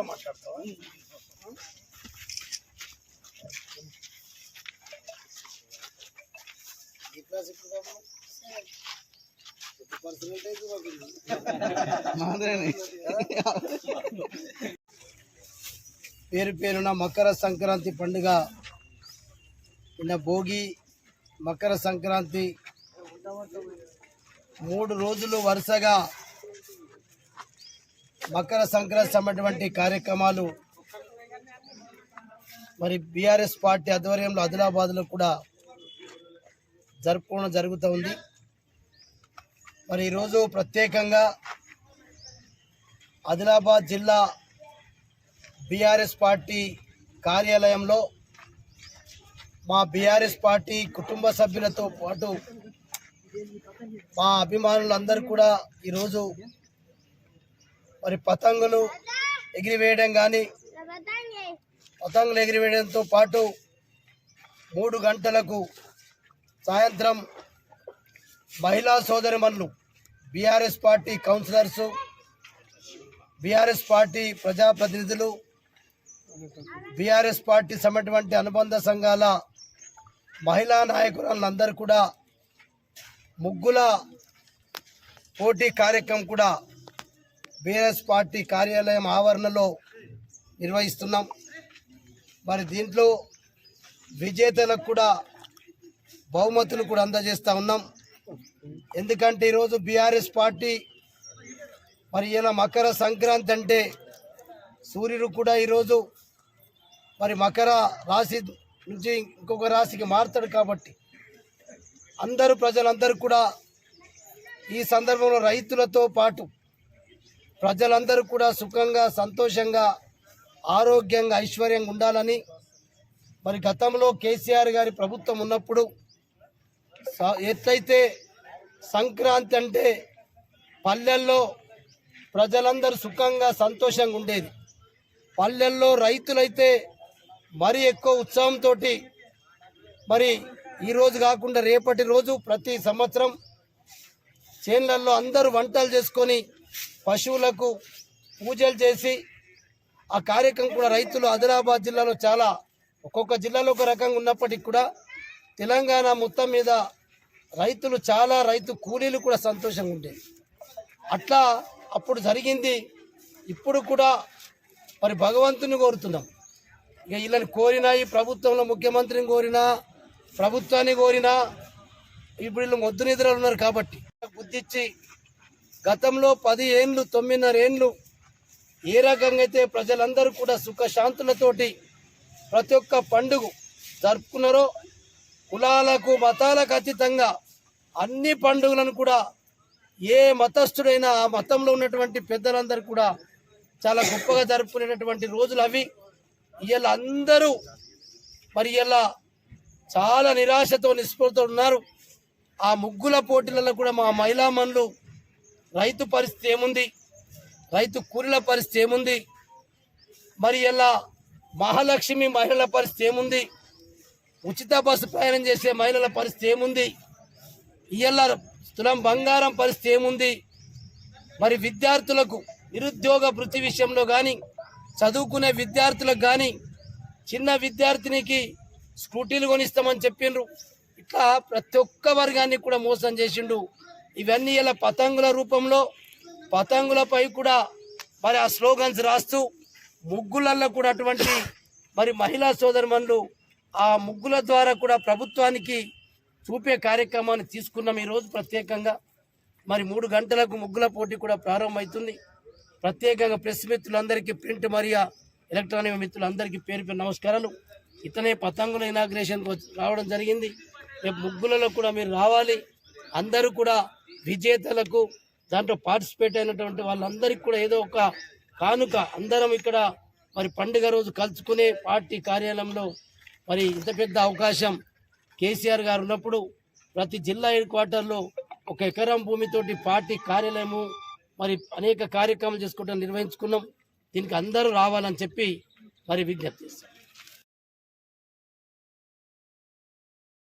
మాట్లాడతావా? పేరు పేరున మకర సంక్రాంతి పండుగ నిన్న భోగి, మకర సంక్రాంతి 3 రోజులు వరుసగా మకర సంక్రాంతి సంబంధించిన కార్యక్రమాలు మరి బీఆర్ఎస్ పార్టీ ఆధ్వర్యంలో ఆదిలాబాద్లో కూడా జరుపుకోవడం జరుగుతూ ఉంది. మరి ఈరోజు ప్రత్యేకంగా ఆదిలాబాద్ జిల్లా బీఆర్ఎస్ పార్టీ కార్యాలయంలో మా బీఆర్ఎస్ పార్టీ కుటుంబ సభ్యులతో పాటు మా అభిమానులందరూ కూడా ఈరోజు మరి పతంగులు ఎగిరివేయడం కానీ పతంగులు ఎగిరివేయడంతో పాటు 3 గంటలకు సాయంత్రం మహిళా సోదరిమణులు, BRS party councillors, BRS party ప్రజాప్రతినిధులు, బీఆర్ఎస్ పార్టీ సంబంధించిన అనుబంధ సంఘాల మహిళా నాయకులందరూ కూడా ముగ్గుల పోటీ కార్యక్రమం కూడా బీఆర్ఎస్ పార్టీ కార్యాలయం ఆవరణలో నిర్వహిస్తున్నాం. మరి దీంట్లో విజేతలకు కూడా బహుమతులు కూడా అందజేస్తూ ఉన్నాం. ఎందుకంటే ఈరోజు బీఆర్ఎస్ పార్టీ మరి ఇలా మకర సంక్రాంతి అంటే సూర్యుడు కూడా ఈరోజు మరి మకర రాశి నుంచి ఇంకొక రాశికి మారుతాడు కాబట్టి ప్రజలందరూ కూడా ఈ సందర్భంలో రైతులతో పాటు ప్రజలందరూ కూడా సుఖంగా, సంతోషంగా, ఆరోగ్యంగా, ఐశ్వర్యంగా ఉండాలని మరి గతంలో కేసీఆర్ గారి ప్రభుత్వం ఉన్నప్పుడు ఎట్లయితే సంక్రాంతి అంటే పల్లెల్లో ప్రజలందరూ సుఖంగా, సంతోషంగా ఉండేది. పల్లెల్లో రైతులైతే మరి ఎక్కువ ఉత్సాహంతో మరి ఈరోజు కాకుండా రేపటి రోజు ప్రతి సంవత్సరం చేన్లల్లో అందరూ వంటలు చేసుకొని పశువులకు పూజలు చేసి ఆ కార్యక్రమం కూడా రైతులు ఆదిలాబాద్ జిల్లాలో చాలా, ఒక్కొక్క జిల్లాలో ఒక రకంగా ఉన్నప్పటికీ కూడా తెలంగాణ మొత్తం మీద రైతులు చాలా, రైతు కూలీలు కూడా సంతోషంగా ఉండేది. అట్లా అప్పుడు జరిగింది. ఇప్పుడు కూడా మరి భగవంతుని కోరుతున్నాం. ఇక వీళ్ళని కోరినా, ఈ ప్రభుత్వంలో ముఖ్యమంత్రిని కోరినా, ప్రభుత్వాన్ని కోరినా ఇప్పుడు వీళ్ళు మొద్దు నిద్రలు ఉన్నారు కాబట్టి బుద్ధిచ్చి గతంలో 10 ఏళ్ళు 9.5 ఏళ్ళు ఏ రకంగా అయితే ప్రజలందరూ కూడా సుఖశాంతులతోటి ప్రతి ఒక్క పండుగ జరుపుకున్నారో, కులాలకు మతాలకు అతీతంగా అన్ని పండుగలను కూడా ఏ మతస్థుడైనా ఆ మతంలో ఉన్నటువంటి పెద్దలందరూ కూడా చాలా గొప్పగా జరుపుకునేటటువంటి రోజులు అవి. ఇలా అందరూ మరి ఇలా చాలా నిరాశతో, నిస్పృహతో ఉన్నారు. ఆ ముగ్గుల పోటీలలో కూడా మా మహిళా మనులు రైతు పరిస్థితి ఏముంది, రైతు కూలీల పరిస్థితి ఏముంది, మరి ఇలా మహాలక్ష్మి మహిళల పరిస్థితి ఏముంది, ఉచిత బస్సు ప్రయాణం చేసే మహిళల పరిస్థితి ఏముంది, ఇలా తులం బంగారం పరిస్థితి ఏముంది, మరి విద్యార్థులకు నిరుద్యోగ వృత్తి విషయంలో కానీ, చదువుకునే విద్యార్థులకు కానీ, చిన్న విద్యార్థినికి స్కూటీలు కొనిస్తామని చెప్పిండ్రు. ఇట్లా ప్రతి ఒక్క వర్గాన్ని కూడా మోసం చేసిండు. ఇవన్నీ ఇలా పతంగుల రూపంలో, పతంగులపై కూడా మరి ఆ స్లోగన్స్ రాస్తూ ముగ్గులల్లో కూడా అటువంటి మరి మహిళా సోదరుమణులు ఆ ముగ్గుల ద్వారా కూడా ప్రభుత్వానికి చూపే కార్యక్రమాన్ని తీసుకున్నాం. ఈరోజు ప్రత్యేకంగా మరి 3 గంటలకు ముగ్గుల పోటీ కూడా ప్రారంభమవుతుంది. ప్రత్యేకంగా ప్రెస్ మిత్రులందరికీ, ప్రింట్ మరియు ఎలక్ట్రానిక్ మిత్రులందరికీ పేరు పేరు నమస్కారాలు. ఇతనే పతంగుల ఇనాగ్రేషన్కి రావడం జరిగింది. రేపు ముగ్గులలో కూడా మీరు రావాలి. అందరూ కూడా విజేతలకు, దాంట్లో పార్టిసిపేట్ అయినటువంటి వాళ్ళందరికీ కూడా ఏదో ఒక కానుక అందరం ఇక్కడ మరి పండుగ రోజు కలుసుకునే పార్టీ కార్యాలయంలో మరి ఇంత పెద్ద అవకాశం కేసీఆర్ గారు ఉన్నప్పుడు ప్రతి జిల్లా హెడ్ క్వార్టర్లో 1 ఎకరం భూమితోటి పార్టీ కార్యాలయము మరి అనేక కార్యక్రమాలు చేసుకోవడం నిర్వహించుకున్నాం. దీనికి అందరూ రావాలని చెప్పి మరి విజ్ఞప్తి చేస్తాం.